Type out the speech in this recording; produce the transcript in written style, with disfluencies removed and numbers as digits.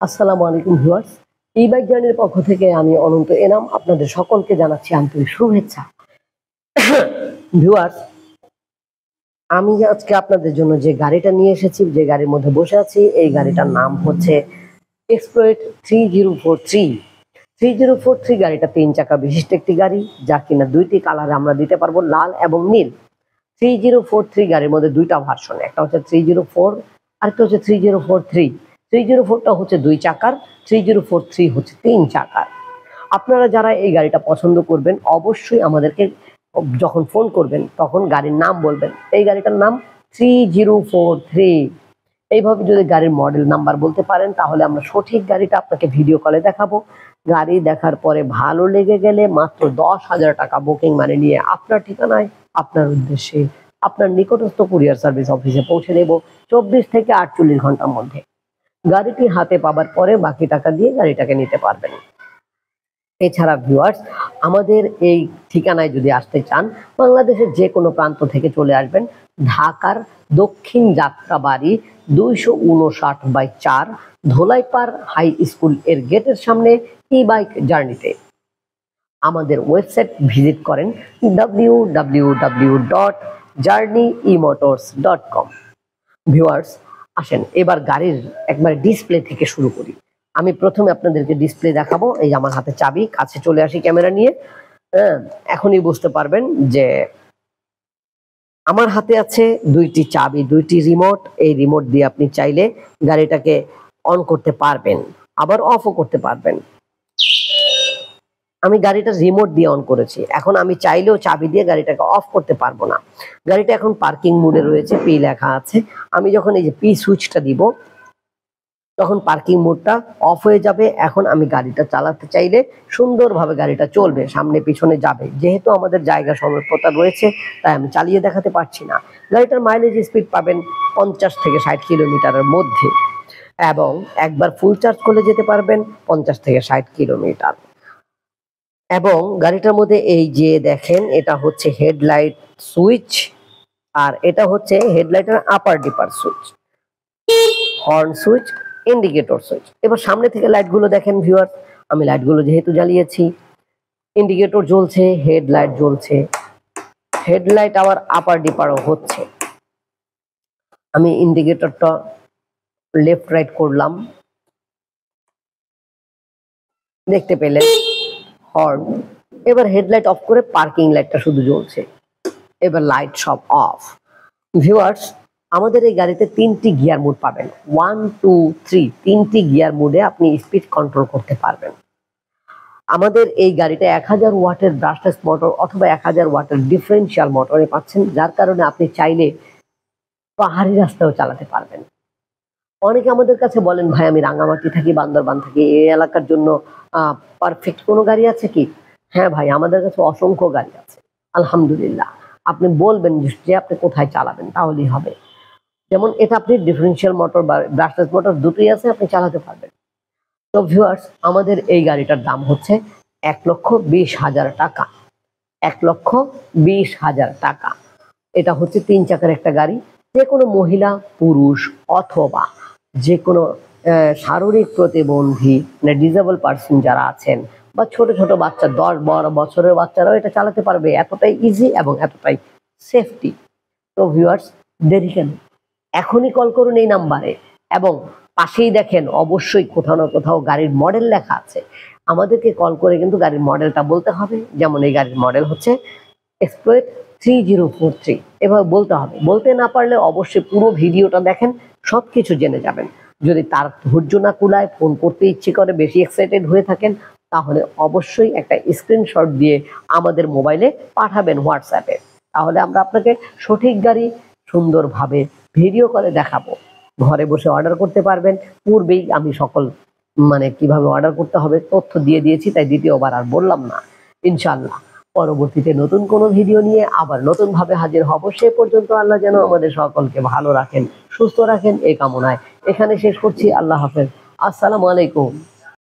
আসসালামু আলাইকুম ভিউয়ার্স। এই বাইক জার্নির পক্ষ থেকে আমি অনন্ত এনাম আপনাদের সকলকে জানাচ্ছি আন্তরিক শুভেচ্ছা। ভিউয়ার্স, আমি আজকে আপনাদের জন্য যে গাড়িটা নিয়ে এসেছি, যে গাড়ির মধ্যে বসে আছি, এই গাড়িটার নাম হচ্ছে এক্সপ্লয়েট 3043। 3043 গাড়িটা 3 চাকা বিশিষ্ট একটি গাড়ি, যা কিনা দুইটি কালারে আমরা দিতে পারবো, লাল এবং নীল। 3043 গাড়ির মধ্যে দুইটা ভার্সন, একটা হচ্ছে 304 আর একটা হচ্ছে 3043। 304টা হচ্ছে 2 চাকার, 3043 হচ্ছে 3 চাকার। আপনারা যারা এই গাড়িটা পছন্দ করবেন অবশ্যই আমাদেরকে যখন ফোন করবেন তখন গাড়ির নাম বলবেন, এই গাড়িটার নাম 3043। এইভাবে যদি গাড়ির মডেল নাম্বার বলতে পারেন তাহলে আমরা সঠিক গাড়িটা আপনাকে ভিডিও কলে দেখাবো। গাড়ি দেখার পরে ভালো লেগে গেলে মাত্র 10,000 টাকা বুকিং মানি নিয়ে আপনার ঠিকানায়, আপনার উদ্দেশ্যে, আপনার নিকটস্থ কুরিয়ার সার্ভিস অফিসে পৌঁছে দেব 24 থেকে 48 ঘন্টার মধ্যে। গাড়িটি হাতে পাবার পরে বাকি টাকা দিয়ে গাড়িটাকে নিতে পারবেন। এছাড়া ভিউয়ার্স, আমাদের এই ঠিকানায় যদি আসতে চান, বাংলাদেশের যে কোনো প্রান্ত থেকে চলে আসবেন। ঢাকার দক্ষিণ যাত্রাবাড়ি 259/4 ধোলাইপাড় হাই স্কুল এর গেটের সামনে ই বাইক জার্নিতে। আমাদের ওয়েবসাইট ভিজিট করেন www.journeymotors.com। ভিউয়ার্স, আসেন এবার গাড়ির একবার ডিসপ্লে থেকে শুরু করি। আমি প্রথমে আপনাদেরকে ডিসপ্লে দেখাবো। এই আমার হাতে চাবি, কাছে চলে আসি ক্যামেরা নিয়ে। এখনই বুঝতে পারবেন যে আমার হাতে আছে দুইটি চাবি, দুইটি রিমোট। এই রিমোট দিয়ে আপনি চাইলে গাড়িটাকে অন করতে পারবেন, আবার অফও করতে পারবেন। আমি গাড়িটা রিমোট দিয়ে অন করেছি, এখন আমি চাইলেও চাবি দিয়ে গাড়িটাকে অফ করতে পারবো না। গাড়িটা এখন পার্কিং মোডে রয়েছে, পি লেখা আছে। আমি যখন এই যে পি সুইচটা দিব তখন পার্কিং মোডটা অফ হয়ে যাবে। এখন আমি গাড়িটা চালাতে চাইলে সুন্দরভাবে গাড়িটা চলবে, সামনে পিছনে যাবে। যেহেতু আমাদের জায়গা স্বল্পতা রয়েছে তাই আমি চালিয়ে দেখাতে পারছি না। গাড়িটার মাইলেজ স্পিড পাবেন 50 থেকে 60 কিলোমিটারের মধ্যে, এবং একবার ফুল চার্জ করলে যেতে পারবেন 50 থেকে 60 কিলোমিটার। এবং গাড়িটার মধ্যে এই যে দেখেন, এটা হচ্ছে হেডলাইট সুইচ, আর এটা হচ্ছে হেডলাইটের upper dipper switch, horn switch, indicator switch. এবার সামনে থেকে লাইটগুলো দেখেন ভিউয়ার, আমি লাইটগুলো যেহেতু জ্বালিয়েছি, ইন্ডিকেটর জ্বলছে, হেডলাইট জ্বলছে, হেডলাইট আবার আপার ডিপারও হচ্ছে। আমি ইন্ডিকেটরটা লেফট রাইট করলাম, দেখতে পেলেন হর্ন। এবার হেডলাইট অফ করে পার্কিং লাইটটা শুধু জ্বলছে। এবার লাইট সব অফ। ভিউয়ার্স, আমাদের এই গাড়িতে 3টি গিয়ার মোড পাবেন, 1, 2, 3। 3টি গিয়ার মোডে আপনি স্পিড কন্ট্রোল করতে পারবেন। আমাদের এই গাড়িটা 1000 ওয়াটের ব্রাশলেস মোটর অথবা 1000 ওয়াটের ডিফারেন্সিয়াল মোটরে পাচ্ছেন, যার কারণে আপনি চাইলে পাহাড়ি রাস্তাও চালাতে পারবেন। অনেকে আমাদের কাছে বলেন, ভাই আমি রাঙামাটি থাকি, বান্দরবান থাকি, এই এলাকার জন্য পারফেক্ট কোনো গাড়ি আছে কি? হ্যাঁ ভাই, আমাদের কাছে অসংখ্য গাড়ি আছে আলহামদুলিল্লাহ। আপনি বলবেন যে আপনি কোথায় চালাবেন, তাহলেই হবে। যেমন এটা আপনি ডিফারেন্সিয়াল মোটর বা ব্রাশলেস মোটর দুটোই আছে, আপনি চালাতে পারবেন। তো ভিউয়ার্স, আমাদের এই গাড়িটার দাম হচ্ছে 1,20,000 টাকা। 1,20,000 টাকা। এটা হচ্ছে 3 চাকার একটা গাড়ি। যে কোনো মহিলা, পুরুষ অথবা যে কোনো শারীরিক প্রতিবন্ধী, মানে ডিসেবল পার্সন যারা আছেন, বা ছোট ছোট বাচ্চা, 10-12 বছরের বাচ্চারাও এটা চালাতে পারবে। এতটাই ইজি এবং এতটাই সেফটি। তো ভিউয়ার্স, দেরি কেন? এখনই কল করুন এই নাম্বারে, এবং পাশেই দেখেন অবশ্যই কোথাও না কোথাও গাড়ির মডেল লেখা আছে। আমাদেরকে কল করে কিন্তু গাড়ির মডেলটা বলতে হবে। যেমন এই গাড়ির মডেল হচ্ছে এক্সপ্লয়েট 3043, এভাবে বলতে হবে। বলতে না পারলে অবশ্যই পুরো ভিডিওটা দেখেন, সবকিছু জেনে যাবেন। যদি তার ধৈর্য না কুলায়, ফোন করতে ইচ্ছে করে, বেশি এক্সাইটেড হয়ে থাকেন, তাহলে অবশ্যই একটা স্ক্রিনশট দিয়ে আমাদের মোবাইলে পাঠাবেন হোয়াটসঅ্যাপে। তাহলে আমরা আপনাকে সঠিক গাড়ি সুন্দরভাবে ভিডিও কলে দেখাবো। ঘরে বসে অর্ডার করতে পারবেন। পূর্বেই আমি সকল কিভাবে অর্ডার করতে হবে তথ্য দিয়ে দিয়েছি, তাই দ্বিতীয়বার আর বললাম না। ইনশাআল্লাহ পরবর্তীতে নতুন কোনো ভিডিও নিয়ে আবার নতুন ভাবে হাজির হব। সে পর্যন্ত আল্লাহ যেন আমাদের সকলকে ভালো রাখেন, সুস্থ রাখেন, এই কামনায় এখানে শেষ করছি। আল্লাহ হাফেজ। আসসালামু আলাইকুম।